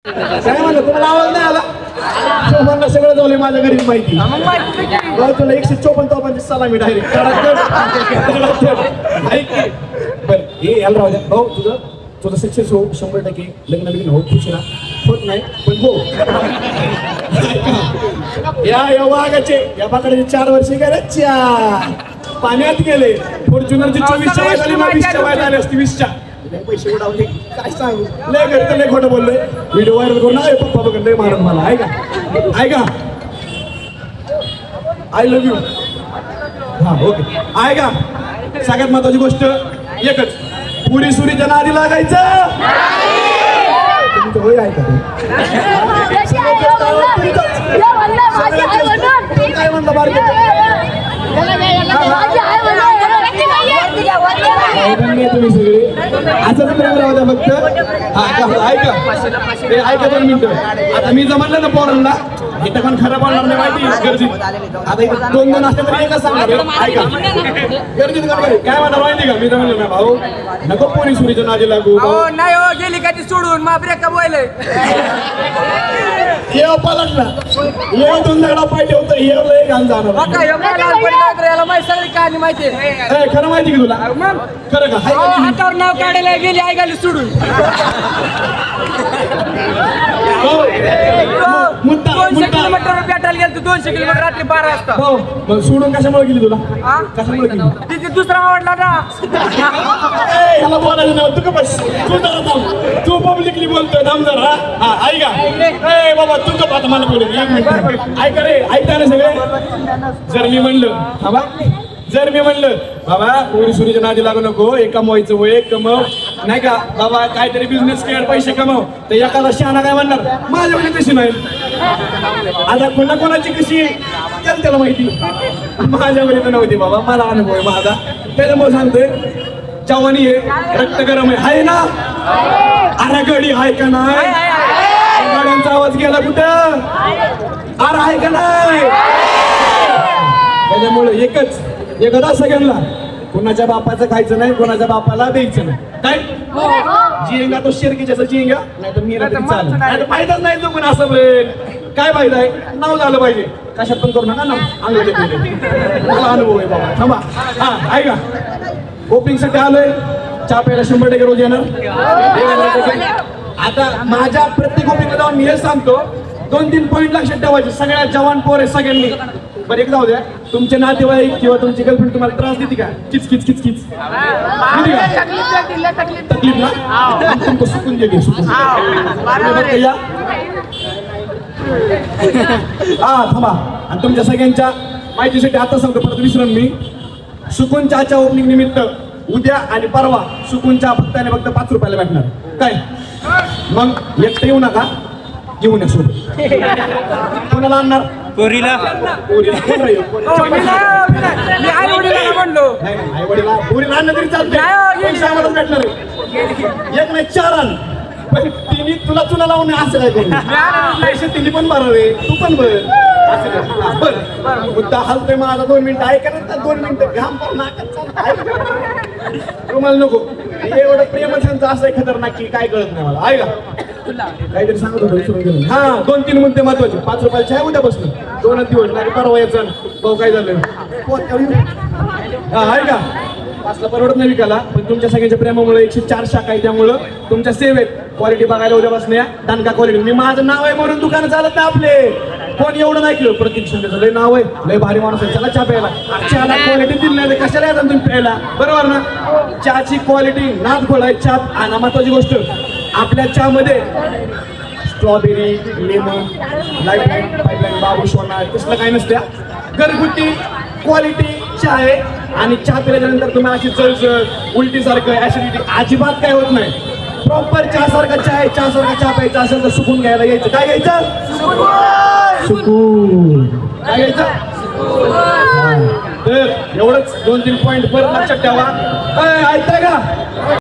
काय म्हणलं तुम्हाला आवाज नाही आला? चोपनला सगळं झालंय माझ्या घरी माहिती. तुला 154 तोफांची सलामी डायरेक्ट. बरं हे याला राहू द्या. भाऊ तुझं सक्सेस हो 100%. लग्न बिग्न हो खुश राहा. होत नाही पण हो. या वाघाचे या बाकड्याचे 4 वर्ष गेले 4 पाण्यात गेले. फॉर्च्युनरची 24च्या वयात आली ना 20च्या वयात आली असती 20च्या. पैसे उडावले काय सांगू. लय घरचं लय खोटं बोललोय. व्हिडिओ व्हायरल करू नका. पप्पा बघ लय मारत मला. ऐका आय लव्ह यू. हा ओके ऐका सगळ्यात महत्वाची गोष्ट एकच पुरी सुरीच्या नादी लागायचं. तुम्ही तर होय ऐका काय म्हणता बारके तुम्ही सगळे असं प्रेम राहू द्या फक्त. ऐका 2 मिनिटं. आता मी जमलं ना पोरांना इथं पण खरं बोलणार नाही माहिती गर्दीत. आता इथं 2 असले तरी एकच सांगणार. ऐका गर्दीत काय म्हणणार माहिती का मी जमलं ना भाऊ नको पोरी सुरीच्या नादी लागू. नाही हो गेली का ती सोडून मा ब्रेकअप व्हायलंय. येव पलटला येव 2 दगडा पाय ठेवतो येव लय घाल जाणार. याला माहिती सगळी कहाणी माहिती खरं माहिती का तुला? खरं का हातावर नाव काढायला गेली आई गाली सोडून. मुद्दा 200 किलोमीटर पेटायला गेलं 200 किलोमीटर रात्री 12 वाजता. हो मग सोडून कशामुळे गेली तुला? कशामुळे गेली? तिथे दुसरा आवडला ना. ह्याला बोलायचं नाही तू का बस. तू जरा थांब. तू पब्लिकली बोलतोय थांब जरा. हा ऐका ए बाबा तू का आता मला बोलू 1 मिनिट. ऐका रे ऐकता ना सगळे. जर मी म्हणलं बाबा पोरी सुरीच्या नादी लागू नको. एक कमवायचं वय कमव नाही का बाबा काहीतरी बिझनेस कर पैसे कमव तर एखादा शहाणा काय म्हणणार माझ्या वेळी तशी नाही. आता कोणाची कशी त्याला माहिती. माझ्या वेळी तर नव्हती बाबा. मला अनुभव आहे माझा. त्याच्यामुळे सांगतोय जवानी आहे रक्त गरम आहे ना. अरे गडी आहे का नाही? गाड्यांचा आवाज गेला कुठं? अरे आहे का नाही? त्याच्यामुळे एकच एकदा सगळ्यांना कोणाच्या बापाचं खायचं नाही कोणाच्या बापाला द्यायचं नाही. काय जिंगा तो शिरकीच्या जिंगा नाही तर मी चालेल. फायदाच नाही तो पण असं बोलेल. काय फायदा आहे? नाव झालं पाहिजे. कशात पण करू नका ना. मला अनुभव आहे बाबा. थांबा हा ऐका ओपनिंग साठी आलोय. चहा प्यायला 100% रोज येणार. आता माझ्या प्रत्येक ओपनिंगला जाऊन मी हेच सांगतो 2-3 पॉईंट लक्षात ठेवायचे. सगळ्या जवान पोर आहे सगळ्यांनी. बरं एक जाऊ द्या तुमचे नातेवाईक किंवा तुमची गर्लफ्रेंड तुम्हाला त्रास देते का? किच तकलीफ ना तुमको सुकून दे सुकून. हा थांबा आणि तुमच्या सगळ्यांच्या माहितीसाठी आता सांगतो परत विसरून मी. सुकून चहाच्या ओपनिंग निमित्त उद्या आणि परवा सुकून चहा फक्त आणि फक्त 5 रुपयाला भेटणार. काय मग एकटं येऊ नका. घेऊन या सोबत. कोणाला आणणार? पोरीला म्हणलो आईवडीला पोरीला आणलं तरी चालतंय. भेटणार एक नाही 4 आण. पण तिने तुला चुना लावून असं काय करू. पैसे तिने पण भरावे तू पण भर. असं बर मुद्दा हलतोय माझा 2 मिनिटं ऐका ना. 2 मिनिटं घाम पण नाकात तुम्हाला नको. एवढं प्रेमच असं आहे खतरनाक की काय कळत नाही मला. ऐका काहीतरी सांगत होतो. हा 2-3 मुद्दे महत्वाचे. 5 रुपयाचे आहे उद्यापासून 2 दिवस नाही परवा यायचं. भाऊ काय झालं हा ऐका 5ला परवडत नाही विकायला. पण तुमच्या सगळ्यांच्या प्रेमामुळे 104 शाखा आहे त्यामुळं तुमच्या सेवेत क्वालिटी बघायला उद्यापासून या. दणका क्वालिटी. मी माझं नाव आहे म्हणून दुकान चालत नाही आपले. कोण एवढं नाही केलं प्रतीक शिंदेचं लय नाव आहे लय भारी माणूस आहे. चला चहा प्यायला. चहाला क्वालिटी दिली नाही तर कशाला येतात तुम्ही प्यायला बरोबर ना. चहाची क्वालिटी नाद खोळ आहे. चहा आणि महत्वाची गोष्ट आपल्या चहामध्ये स्ट्रॉबेरी लेमन लाईफलाईन पाईपलाईन बाबू सोना तसलं काही नसत्या. घरगुती क्वालिटी चहा आहे. आणि चहा पिल्याच्यानंतर तुम्हाला अशी जळजळ उलटीसारखं ऍसिडिटी अजिबात काय होत नाही. प्रॉपर चहासारखा चहा आहे. चहासारखा चहा प्यायचा असेल तर सुकून घ्यायला यायचं. काय घ्यायचं? सुकून. काय घ्यायचं? तर एवढंच 2-3 पॉईंट परत लक्षात ठेवा. ऐकताय का?